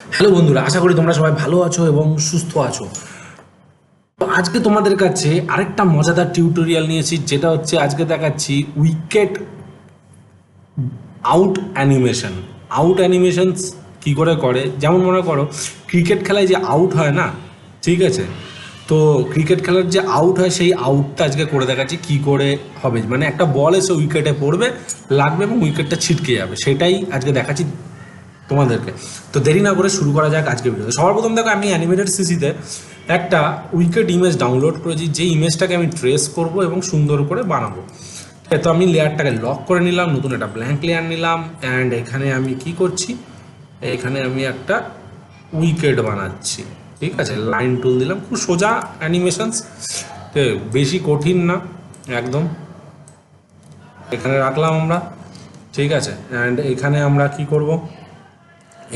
Hello বন্ধুরা, আশা করি তোমরা সবাই ভালো আছো এবং সুস্থ আছো। তো আজকে তোমাদের কাছে আরেকটা মজাদার টিউটোরিয়াল নিয়েছি, যেটা হচ্ছে আজকে দেখাচ্ছি wicket out animation. Out animations কী করে করে, যেমন মনে করো ক্রিকেট খেলায় যে আউট হয় না, ঠিক আছে, তো ক্রিকেট খেলার যে আউট হয় সেই আউটটা আজকে করে দেখাচ্ছি কী করে হবে। মানে একটা বল এসে উইকেটে পড়বে, লাগবে এবং উইকেটটা ছিটকে যাবে, সেটাই আজকে দেখাচ্ছি তোমাদেরকে। তো দেরি না করে শুরু করা যাক আজকে ভিডিও। সবার প্রথম দেখো, আমি অ্যানিমেটেড সিসিতে একটা উইকেট ইমেজ ডাউনলোড করেছি, যে ইমেজটাকে আমি ট্রেস করব এবং সুন্দর করে বানাবো। তো আমি লেয়ারটাকে লক করে নিলাম, নতুন একটা ব্ল্যাঙ্ক লেয়ার নিলাম, অ্যান্ড এখানে আমি কি করছি, এখানে আমি একটা উইকেট বানাচ্ছি, ঠিক আছে। লাইন টুল দিলাম, খুব সোজা অ্যানিমেশনস, বেশি কঠিন না একদম। এখানে রাখলাম আমরা, ঠিক আছে। অ্যান্ড এখানে আমরা কি করব,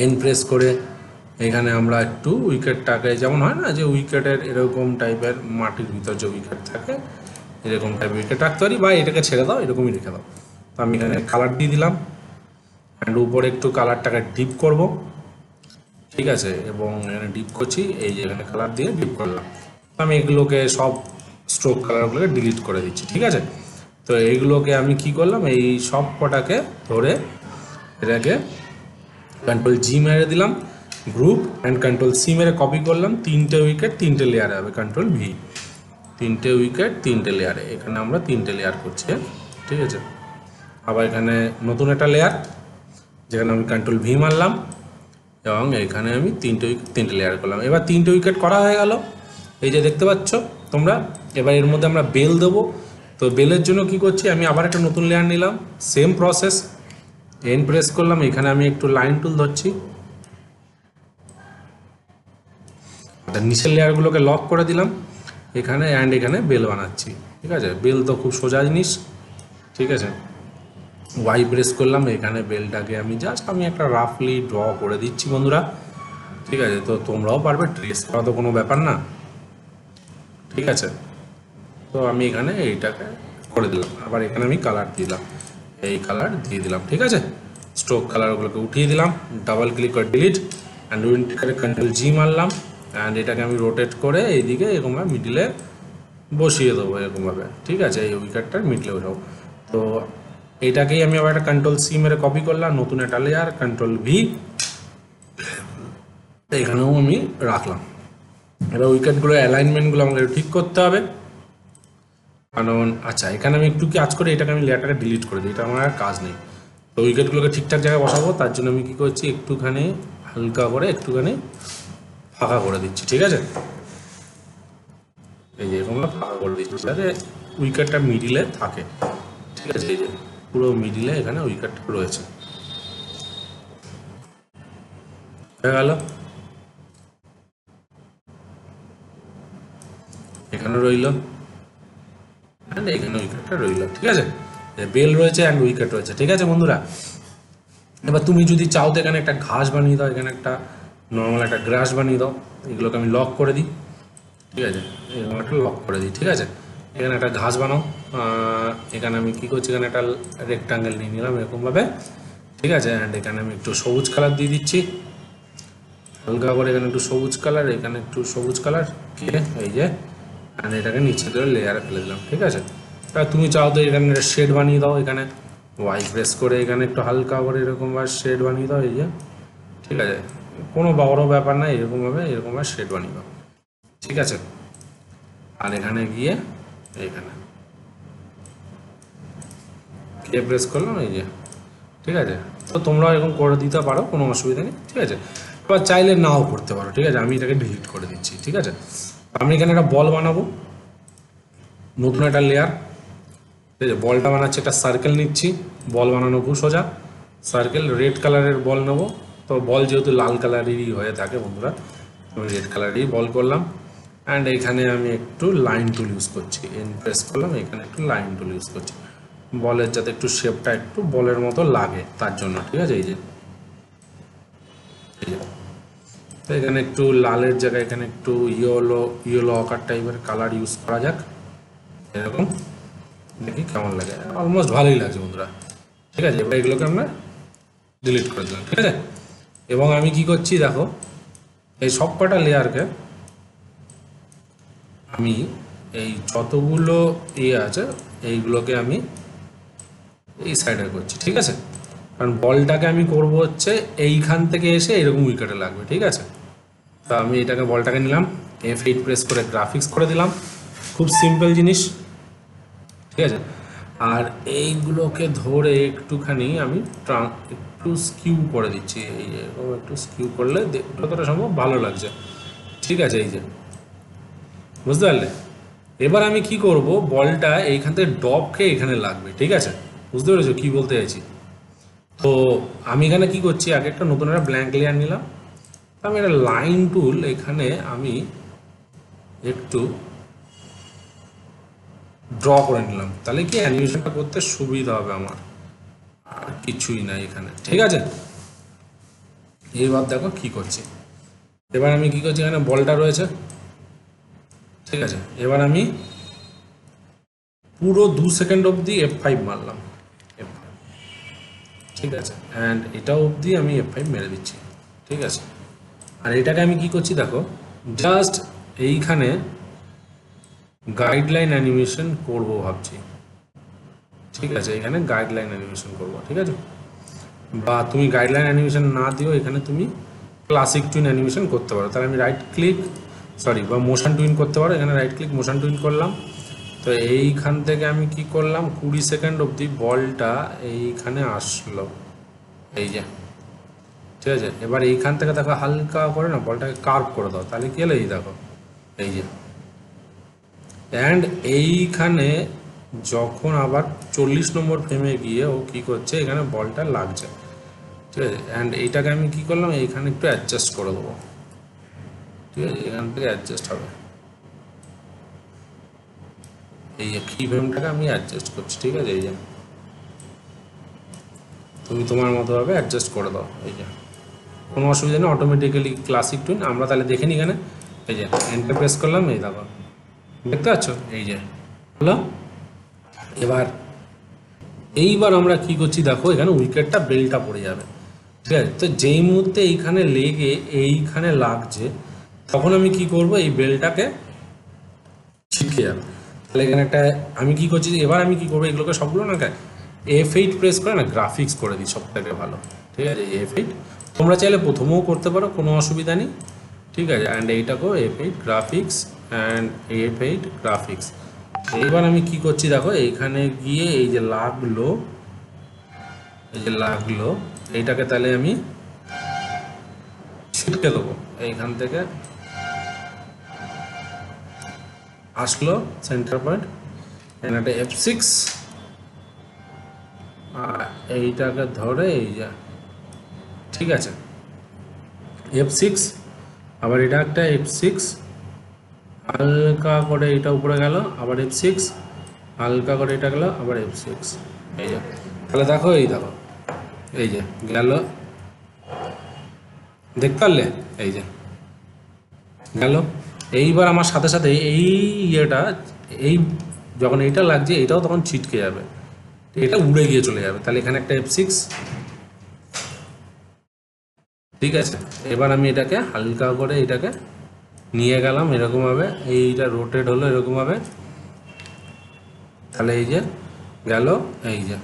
এন প্রেস করে এখানে আমরা একটু উইকেটটাকে, যেমন হয় না যে উইকেটের এরকম টাইপের মাটির ভিতর যে উইকেট থাকে, এরকম টাইপের উইকেট রাখতে পারি, বা এটাকে ছেড়ে দাও, এরকমই রেখে দাও। তো আমি এখানে কালার দিয়ে দিলাম, অ্যান্ড উপরে একটু কালারটাকে ডিপ করব, ঠিক আছে, এবং এখানে ডিপ করছি, এই যে এখানে কালার দিয়ে ডিপ করলাম। আমি এগুলোকে সব স্ট্রোক কালারগুলোকে ডিলিট করে দিচ্ছি, ঠিক আছে। তো এইগুলোকে আমি কি করলাম, এই সব কটাকে ধরে এটাকে কন্ট্রোল জি মেরে দিলাম, গ্রুপ অ্যান্ড কন্ট্রোল সি মেরে কপি করলাম, তিনটে উইকেট তিনটে লেয়ারে হবে, কন্ট্রোল ভি, তিনটে উইকেট তিনটে লেয়ারে, এখানে আমরা তিনটে লেয়ার করছি, ঠিক আছে। আবার এখানে নতুন একটা লেয়ার, যেখানে আমি কন্ট্রোল ভি মারলাম, এবং এখানে আমি তিনটে উইকেট তিনটে লেয়ার করলাম। এবার তিনটে উইকেট করা হয়ে গেল, এই যে দেখতে পাচ্ছ তোমরা। এবার এর মধ্যে আমরা বেল দেবো। তো বেলের জন্য কি করছি, আমি আবার একটা নতুন লেয়ার নিলাম, সেম প্রসেস, এন প্রেস করলাম, এখানে আমি একটু লাইন টুল ধরছি, নিচের লেয়ারগুলোকে লক করে দিলাম এখানে, অ্যান্ড এখানে বেল বানাচ্ছি, ঠিক আছে। বেল তো খুব সোজা জিনিস, ঠিক আছে। ওয়াই প্রেস করলাম, এখানে বেলটাকে আমি একটা রাফলি ড্র করে দিচ্ছি বন্ধুরা, ঠিক আছে। তো তোমরাও পারবে, ট্রেস করা তো কোনো ব্যাপার না, ঠিক আছে। তো আমি এখানে এইটাকে করে দিলাম, আবার এখানে আমি কালার দিলাম, এই কালার দিয়ে দিলাম, ঠিক আছে। স্ট্রোক কালারগুলোকে উঠিয়ে দিলাম, ডাবল ক্লিক করে ডিলিট, অ্যান্ড উইন্ডোকে কন্ট্রোল জি মারলাম, অ্যান্ড এটাকে আমি রোটেট করে এইদিকে এরকমভাবে মিডিলে বসিয়ে দেবো এরকমভাবে, ঠিক আছে। এই উইকেটটার মিডলে বসাবো। তো এইটাকেই আমি আবার একটা কন্ট্রোল সি মেরে কপি করলাম, নতুন একটা লেয়ার, কন্ট্রোল ভি, এখানেও আমি রাখলাম। এবার উইকেটগুলোর অ্যালাইনমেন্টগুলো আমাকে ঠিক করতে হবে, কারণ আচ্ছা এখানে আমি একটু কাজ করে এটাকে আমি লেয়ারটাকে ডিলিট করে দিই, এটা আমার আর কাজ নেই। তো উইকেটগুলোকে ঠিকঠাক জায়গায় বসাবো, তার জন্য আমি কী করছি, একটুখানি হালকা করে একটুখানি ফাঁকা করে দিচ্ছি, ঠিক আছে। এই যে এরকম ফাঁকা করে দিচ্ছি যাতে উইকেটটা মিডিলে থাকে, ঠিক আছে। এই যে পুরো মিডিলে এখানে উইকেটটা রয়েছে, হয়ে গেল। এখানে রইল, অ্যান্ড এখানে উইকেটটা রইল, ঠিক আছে। বেল রয়েছে অ্যান্ড উইকেট রয়েছে, ঠিক আছে বন্ধুরা। এবার তুমি যদি চাও তো এখানে একটা ঘাস বানিয়ে দাও, এখানে একটা নর্মাল একটা গ্রাস বানিয়ে দাও, এগুলোকে আমি লক করে দিই, ঠিক আছে। এরকম একটা লক করে দিই, ঠিক আছে। এখানে একটা ঘাস বানাও, এখানে আমি কী করছি, এখানে একটা রেক্টাঙ্গেল নিয়ে নিলাম এরকমভাবে, ঠিক আছে। অ্যান্ড এখানে আমি একটু সবুজ কালার দিয়ে দিচ্ছি, হালকা করে এখানে একটু সবুজ কালার, এখানে একটু সবুজ কালার, এই যে, অ্যান্ড এটাকে নিচে ধরে লেয়ারে ফেলে দিলাম, ঠিক আছে। এবার তুমি চাও তো এখানে শেড বানিয়ে দাও, এখানে ওয়াই প্রেস করে এখানে একটু হালকা করে এরকমভাবে শেড বানিয়ে দাও, এই যে, ঠিক আছে। কোনো বড় ব্যাপার না, এরকমভাবে শেড বানিয়ে দাও, ঠিক আছে। আর এখানে গিয়ে এইখানে কে প্রেস করলাম, এই যে, ঠিক আছে। তো তোমরাও এরকম করে দিতে পারো, কোনো অসুবিধা নেই, ঠিক আছে। এবার চাইলে নাও করতে পারো, ঠিক আছে। আমি এটাকে ডিলিট করে দিচ্ছি, ঠিক আছে। আমি এখানে একটা বল বানাবো, নতুন একটা লেয়ার, ঠিক আছে। বলটা বানাচ্ছি, একটা সার্কেল নিচ্ছি, বল বানানো খুব সোজা, সার্কেল রেড কালারের বল নেবো। তো বল যেহেতু লাল কালারেরই হয়ে থাকে বন্ধুরা, আমি রেড কালারেরই বল করলাম, অ্যান্ড এখানে আমি একটু লাইন টুল ইউজ করছি, এন প্রেস করলাম, এখানে একটু লাইন টুল ইউজ করছি, বলের যাতে একটু শেপটা একটু বলের মতো লাগে তার জন্য, ঠিক আছে। এই যে, তো এখানে একটু লালের জায়গায় এখানে একটু ইয়েলো অকার টাইপের কালার ইউজ করা যাক, এরকম দেখি কেমন লাগে। অলমোস্ট ভালোই লাগছে বন্ধুরা, ঠিক আছে। এবার এগুলোকে আমরা ডিলিট করে দিলাম, ঠিক আছে। এবং আমি কি করছি দেখো, এই সব কটা লেয়ারকে আমি এই যতগুলো আছে এইগুলোকে আমি এই সাইডে করছি, ঠিক আছে? কারণ বলটাকে আমি করব হচ্ছে এইখান থেকে এসে এরকম উইকেটে লাগবে, ঠিক আছে? তো আমি এটাকে বলটাকে নিলাম, F8 প্রেস করে গ্রাফিক্স করে দিলাম, খুব সিম্পল জিনিস, ঠিক আছে? আর এইগুলোকে ধরে একটুখানি আমি একটু স্কিউ করে দিচ্ছি, এই এরকম একটু স্কিউ করলে যতটা সম্ভব ভালো লাগছে, ঠিক আছে? এই যে, বুঝতে পারলে? এবার আমি কি করব, বলটা এইখান থেকে ডপ খেয়ে এখানে লাগবে, ঠিক আছে? বুঝতে পেরেছো কি বলতে চাইছি? তো আমি এখানে কি করছি, আগে একটা নতুন একটা ব্ল্যাঙ্ক লেয়ার নিলাম, আমি একটা লাইন টুল এখানে আমি একটু ড্র করে নিলাম, তাহলে কি অ্যানিমেশনটা করতে সুবিধা হবে আমার, আর কিছুই নাই এখানে, ঠিক আছে? এইবার দেখো কি করছি, এবার আমি কি করছি, এখানে বলটা রয়েছে, ঠিক আছে? এবার আমি পুরো 2 সেকেন্ড অবধি F5 মারলাম, F5, ঠিক আছে? অ্যান্ড এটা অবধি আমি F5 মেরে দিচ্ছি, ঠিক আছে? আর এটাকে আমি কি করছি দেখো, জাস্ট এইখানে গাইডলাইন অ্যানিমেশন করব ভাবছি, ঠিক আছে? এখানে গাইডলাইন অ্যানিমেশন করব, ঠিক আছে? বা তুমি গাইডলাইন অ্যানিমেশন না দিও, এখানে তুমি ক্লাসিক টুইন অ্যানিমেশন করতে পারো, তাহলে আমি রাইট ক্লিক বা মোশন টুইন করতে পারো, এখানে রাইট ক্লিক মোশন টুইন করলাম। তো এইখান থেকে আমি কি করলাম, 20 সেকেন্ড অবধি বলটা এইখানে আসলো, এই যে, ঠিক আছে? এবার এইখান থেকে দেখো হালকা করে না বলটাকে কার্ভ করে দাও, তাহলে কি হলো, এই দেখো, এই যে। অ্যান্ড এইখানে যখন আবার 40 নম্বর ফ্রেমে গিয়ে ও কী করছে, এখানে বলটা লাগছে, ঠিক আছে? অ্যান্ড এইটাকে আমি কী করলাম, এইখানে একটু অ্যাডজাস্ট করে দেবো, ঠিক আছে? এখান থেকে অ্যাডজাস্ট হবে, এই যে কি ফ্রেমটাকে আমি অ্যাডজাস্ট করছি, ঠিক আছে? এই যে তুমি তোমার মতোভাবে অ্যাডজাস্ট করে দাও, এই যে কোনো অসুবিধা নেই, অটোমেটিক্যালি ক্লাসিক টুন। আমরা তাহলে দেখে নিই এখানে, এই যে এন্টার প্রেস করলাম, এই দেখো, দেখতে পাচ্ছ, এই যে হলো। এইবার আমরা কি করছি দেখো, এখানে উইকেটটা বেলটা পড়ে যাবে, ঠিক আছে? তো যেই মুহূর্তে এইখানে লেগে এইখানে লাগছে, তখন আমি কি করব, এই বেলটাকে ছিটকে যাবে, তাহলে এখানে একটা আমি কি করছি, এবার আমি কি করবো, এগুলোকে সবগুলো না F8 প্রেস করে না গ্রাফিক্স করে দিই, সব থেকে ভালো, ঠিক আছে? F8 তোমরা চাইলে প্রথমেও করতে পারো, কোনো অসুবিধা নেই, ঠিক আছে? অ্যান্ড এইটাকেও F8 graphics, and F8 graphics. এইবার আমি কি করছি দেখো, এইখানে গিয়ে এই যে লাগলো, এই যে লাগলো, এইটাকে তাহলে আমি ছিটকে দেবো, এইখান থেকে আসলো সেন্টার পয়েন্ট, এখানে একটা F6, আর এইটাকে ধরে এই যা, ঠিক আছে? F6, আবার এটা একটা F6, হালকা করে এটা উপরে গেল, আবার F6, হালকা করে এটা গেল, আবার F6, এই যে। তাহলে দেখো, এই দেখো, এই যে গেল, দেখতে পারলে, এই যে গেল। এইবার আমার সাথে সাথে এই ইয়েটা, এই যখন এইটা লাগছে, এইটাও তখন ছিটকে যাবে, এটা উড়ে গিয়ে চলে যাবে। তাহলে এখানে একটা F6, ঠিক আছে? এবার আমি এটাকে হালকা করে এটাকে নিয়ে গেলাম এরকমভাবে, এইটা রোটেট হলো এরকমভাবে, তাহলে এই যে গেল, এই যে।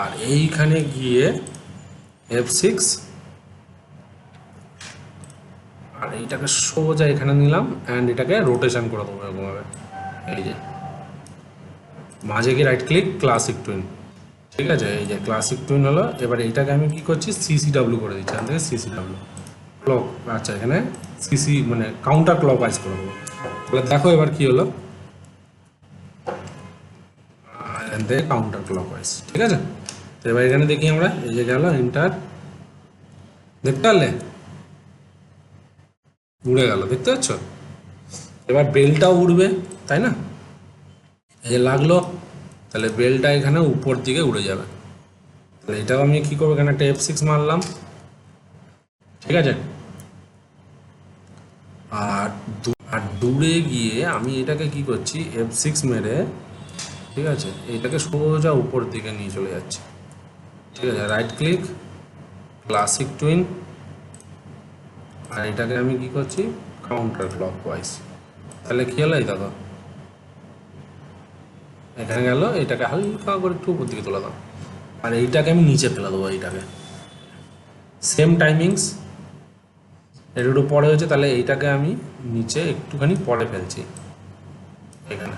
আর এইখানে গিয়ে F6, আর এইটাকে সোজা এখানে নিলাম, অ্যান্ড এটাকে রোটেশন করে দেবো এরকমভাবে, এই যে। মাঝে গিয়ে রাইট ক্লিক ক্লাসিক টুইন, ঠিক আছে? এই যে ক্লাসিক টুইন হলো। এবার এইটাকে আমি কি করছি, CCW করে দিচ্ছি, এখান থেকে CCW ক্লক, আচ্ছা এখানে CC মানে কাউন্টার ক্লক ওয়াইজ করে দেবো। তাহলে দেখো এবার কি হলো, এখান থেকে কাউন্টার ক্লক ওয়াইজ, ঠিক আছে? তো এবার এখানে দেখি আমরা, এই যে গেল এন্টার, দেখতে পারলে উড়ে গেল, দেখতে পাচ্ছ? এবার বেলটাও উড়বে, তাই না? এই যে লাগলো, তাহলে বেলটা এখানে উপর দিকে উড়ে যাবে। তাহলে এটাও আমি কি করবো, এখানে একটা F6 মারলাম, ঠিক আছে? আর দূরে গিয়ে আমি এটাকে কি করছি, F6 মেরে, ঠিক আছে, এইটাকে সোজা উপর দিকে নিয়ে চলে যাচ্ছে, ঠিক আছে? রাইট ক্লিক ক্লাসিক টুইন, আর এটাকে আমি কি করছি কাউন্টার ক্লকওয়াইজ। তাহলে কি হলো এই দেখো এখানে গেল, এটাকে হালকা করে একটু উপর দিকে তুলে দাও, আর এইটাকে আমি নিচে ফেলে দেবো। এইটাকে সেম টাইমিংস, এর একটু পরে হয়েছে, তাহলে এইটাকে আমি নিচে একটুখানি পরে ফেলছি এখানে।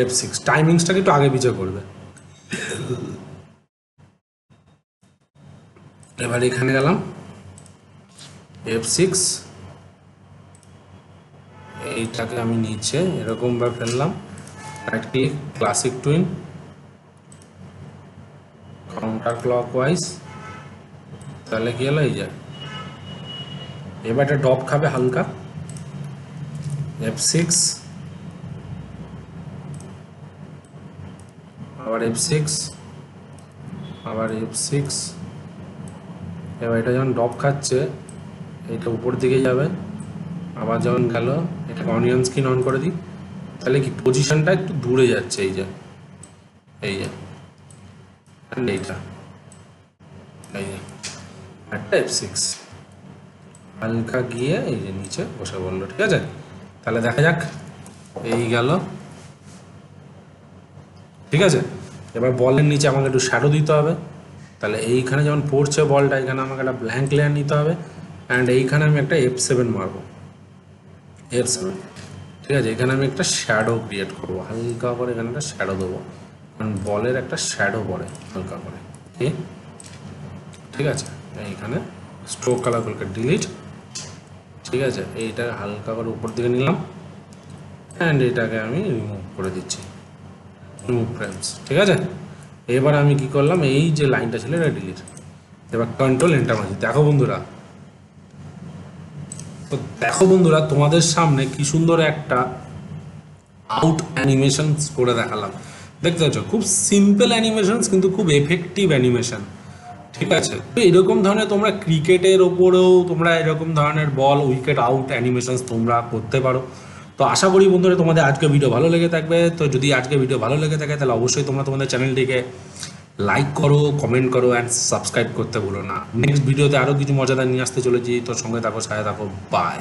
F6 টাইমিংসটাকে একটু আগে পিছিয়ে করবে। এবার এখানে গেলাম F6, এইটাকে আমি নিচে এরকমভাবে ফেললাম, right click classic twin counter clockwise. তাহলে কি হলো এই যে এবার এটা ডপ খাবে হালকা, F6 আবার F6 আবার F6। এবার এটা যখন ডপ খাচ্ছে এটা উপর দিকে যাবে, আবার যখন গেল এটাকে অনিয়ন স্ক্রিন অন করে দিই, তাহলে কি পজিশনটা একটু দূরে যাচ্ছে, এই যে এইটা এই যে একটা F6 হালকা গিয়ে এই যে নিচে বসে বললো। ঠিক আছে, তাহলে দেখা যাক এই গেল। ঠিক আছে, এবার বলের নিচে আমাকে একটু শ্যাডো দিতে হবে। তাহলে এইখানে যখন পড়ছে বলটা, এখানে আমাকে একটা ব্ল্যাঙ্ক লেয়ার নিতে হবে, অ্যান্ড এইখানে আমি একটা F7 মারবো, F7। ঠিক আছে, এখানে আমি একটা শ্যাডো ক্রিয়েট করবো, হালকা করে এখানে একটা শ্যাডো দেবো, কারণ বলের একটা শ্যাডো পড়ে হালকা করে। ঠিক আছে, এইখানে স্ট্রোক কালারগুলোকে ডিলিট। ঠিক আছে, এইটা হালকা করে উপর দিকে নিলাম, অ্যান্ড এটাকে আমি রিমুভ করে দিচ্ছি, রিমুভ ফ্রেমস। ঠিক আছে, এবার আমি কি করলাম, এই যে লাইনটা ছিল এটা ডিলিট। এবার কন্ট্রোল এন্টার মারছি। দেখো বন্ধুরা, তো দেখো বন্ধুরা তোমাদের সামনে কি সুন্দর একটা আউট অ্যানিমেশনস করে দেখালাম। দেখতে পাচ্ছ খুব সিম্পল অ্যানিমেশনস কিন্তু খুব এফেক্টিভ অ্যানিমেশন। ঠিক আছে, তো এরকম ধরনের তোমরা ক্রিকেটের ওপরেও তোমরা এরকম ধরনের বল উইকেট আউট অ্যানিমেশনস তোমরা করতে পারো। তো আশা করি বন্ধুরা তোমাদের আজকে ভিডিও ভালো লেগে থাকবে। তো যদি আজকে ভিডিও ভালো লেগে থাকে তাহলে অবশ্যই তোমরা তোমাদের চ্যানেলটিকে লাইক করো, কমেন্ট করো অ্যান্ড সাবস্ক্রাইব করতে ভুলো না। নেক্সট ভিডিওতে আরও কিছু মজাদার নিয়ে আসতে চলেছি, তোর সঙ্গে থাকো, সাথে থাকো, বাই।